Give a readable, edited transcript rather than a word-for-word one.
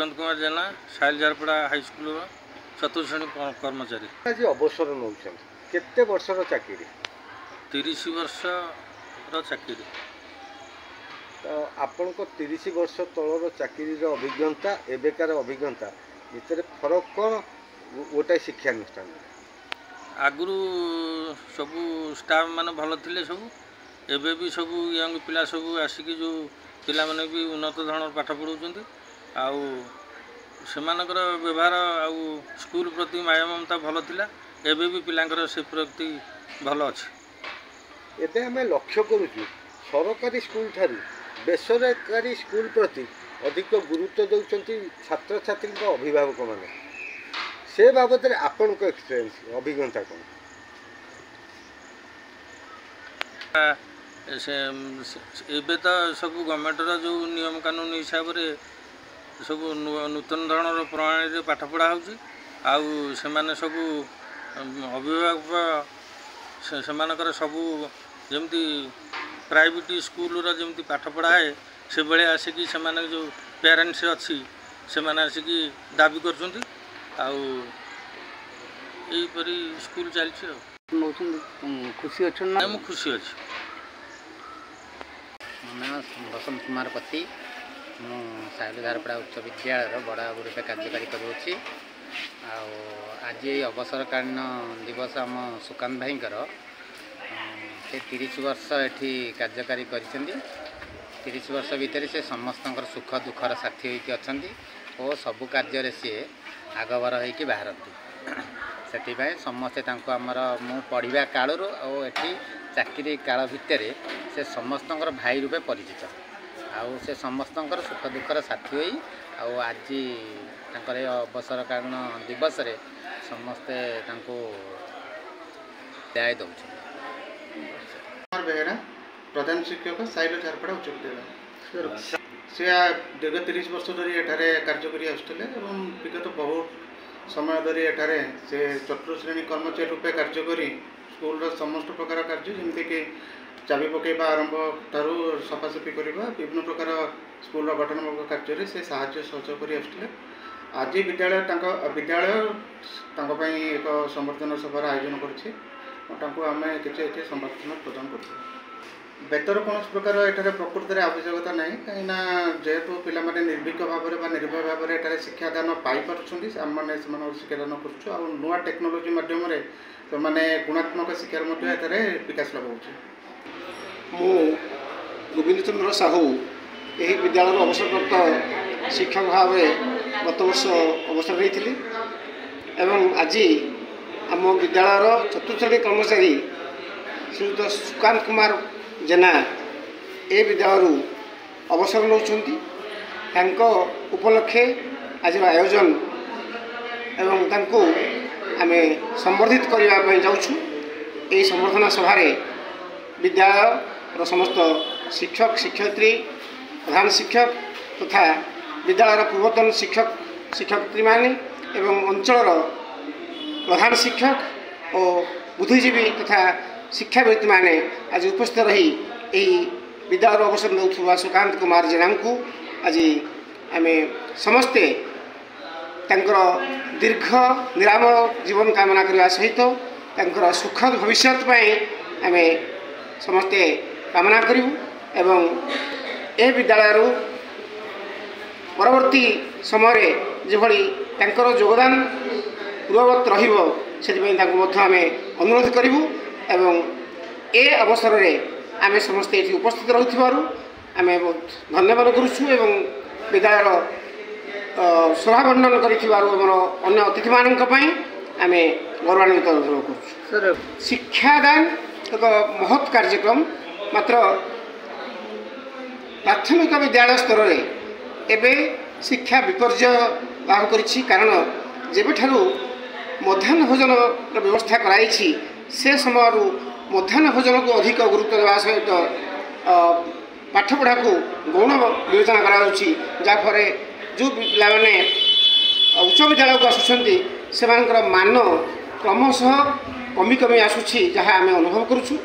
सुकांत कुमार जेना साइल Jharpada high school चतुर्थ श्रेणी कर्मचारी। आज अवसर नौ केते वर्षर चाकरी? 30 वर्षर चाकरी। तो आपण को 30 वर्ष तलर चाकरी अभिज्ञता एबेकार अभिज्ञता भितर फरक कौन गोटे शिक्षानुष्ठान? आगु सबू स्टाफ मान भल थे सब एबे भी सब यंग पिला सब आसिक जो पिला माने भी उन्नत धरण पाठ पढ़ाऊँ आउ सेमानकर व्यवहार आउ स्कूल प्रति माया ममता भल थिला एबे भी पिलांकर से प्रति भल अछि। एबे हमें लक्ष्य करूँ सरकारी स्कूल ठारू बेसरकारी स्कूल प्रति अधिक गुरुत्व दौरान छात्र छात्री अभिभावक माने से बाबद आपण को एक्सपीरियंस अभिज्ञता कौन? एबे तो सब गवर्नमेंटर जो नियम कानून हिसाब से सब नूतन धरण प्रणाली पाठ पढ़ा हो सब अभिभावक से सबू जमती प्राइवेट स्कूल जमती पाठ पढ़ाए से बड़े आसिकी से जो पेरेंट्स अच्छी से आसिक दाबी कर स्कूल चलती खुशी अच्छा खुशी अच्छी। मैं बसंत कुमार पति मु साइल झारपड़ा उच्च विद्यालय बड़ा रूपे कार्यकारी करुँची। आज अवसरकालीन दिवस आम सुकांत भाई से 30 वर्ष एठी कार्यकारी कर 30 वर्ष भितर से समस्त सुख दुखर साथी होती अच्छा और सबु कार्य सी आगबर होगी बाहरती से समस्ते आमर मु पढ़ा कालू और ये चाकरी काल भितर से समस्त भाई रूपे परिचित आउ से समस्त सुख दुखर साथी हो आज अवसरकालीन दिवस रे समस्ते न्याय दौर। बेहरा प्रधान शिक्षक साइल झारपड़ा उच्च विद्यालय से दीर्घ 30 वर्ष धरी एठारे कार्य करी आसुले और विगत बहुत समय धरी एठारे से चतुर्थ श्रेणी कर्मचारी रूपे कार्य करी स्कूल समस्त प्रकार कार्य जमती कि चाबी पकेबा आरंभ ठारू सफासफी करवा विभिन्न प्रकार स्कूल गठनमूलक कार्य से साहाय्य सहयोग कर आसुले। आज विद्यालय विद्यालय एक संबर्धना सभार आयोजन करछि आम कि संबर्धना प्रदान कर बेतर कौन प्रकार एठारे प्रकृति में आवश्यकता ना कहीं जेहेतु पिला माने निर्भीक भाव में निर्भय भाव में शिक्षादान पाई पारे शिक्षादान कर नुआ टेक्नोलोजी माध्यम से गुणात्मक शिक्षार विकास लाभ हो। गोविंद चंद्र साहू यही विद्यालय अवसरप्राप्त शिक्षक भाव गत वर्ष अवसर नहीं एवं आज आम विद्यालय चतुर्थ श्रेणी कर्मचारी श्रीयुत सुकांत कुमार जेना ए विद्यालय अवसर नौ उपलक्षे आज आयोजन एवं तांको आमे संबर्धित करने जाऊँ। यही संबर्धना सभार विद्यालय समस्त शिक्षक शिक्षयित्री प्रधान शिक्षक तथा विद्यालय पूर्वतन शिक्षक शिक्षयित्री माने एवं अंचल प्रधान शिक्षक और बुद्धिजीवी तथा शिक्षाविद माने आज उपस्थित रही यही विद्यालय अवसर नौथुवा सुकांत कुमार जेना को आज आमे समस्ते तांकर दीर्घ निरामय जीवन कामना करने सहित तांकर सुखद भविष्य आमे समस्ते कामना करूँ एवं ए विद्यालय परवर्ती समय जोभली तांकर योगदान पूर्ववत रहिबो सेथिपई आमे अनुरोध करूँ एवं ए अवसर में आमे समस्ते ये उपस्थित रहुथिबारु आमे बहुत धन्यवाद करुछु एवं विद्यालय शोभा वर्णन करिथिबारु हमर अन्य अतिथि मानक पई आमे गौरवान्वित अनुभव करुछु। शिक्षादान एक महत् कार्यक्रम मात्र प्राथमिक विद्यालय स्तर रे एबे शिक्षा विपर्य लाभ करिछि कारण जेबेठारु मध्याह्न भोजन व्यवस्था कराई से समय मध्याह्न भोजन को अधिक गुरुत्व देवा सहित पाठपढ़ा को गौण विवेचना कराफल जो पिला माने उच्च विद्यालय को आसुँच से मान क्रमशः कमी कमी आसूँ जहाँ आम अनुभव करुँ।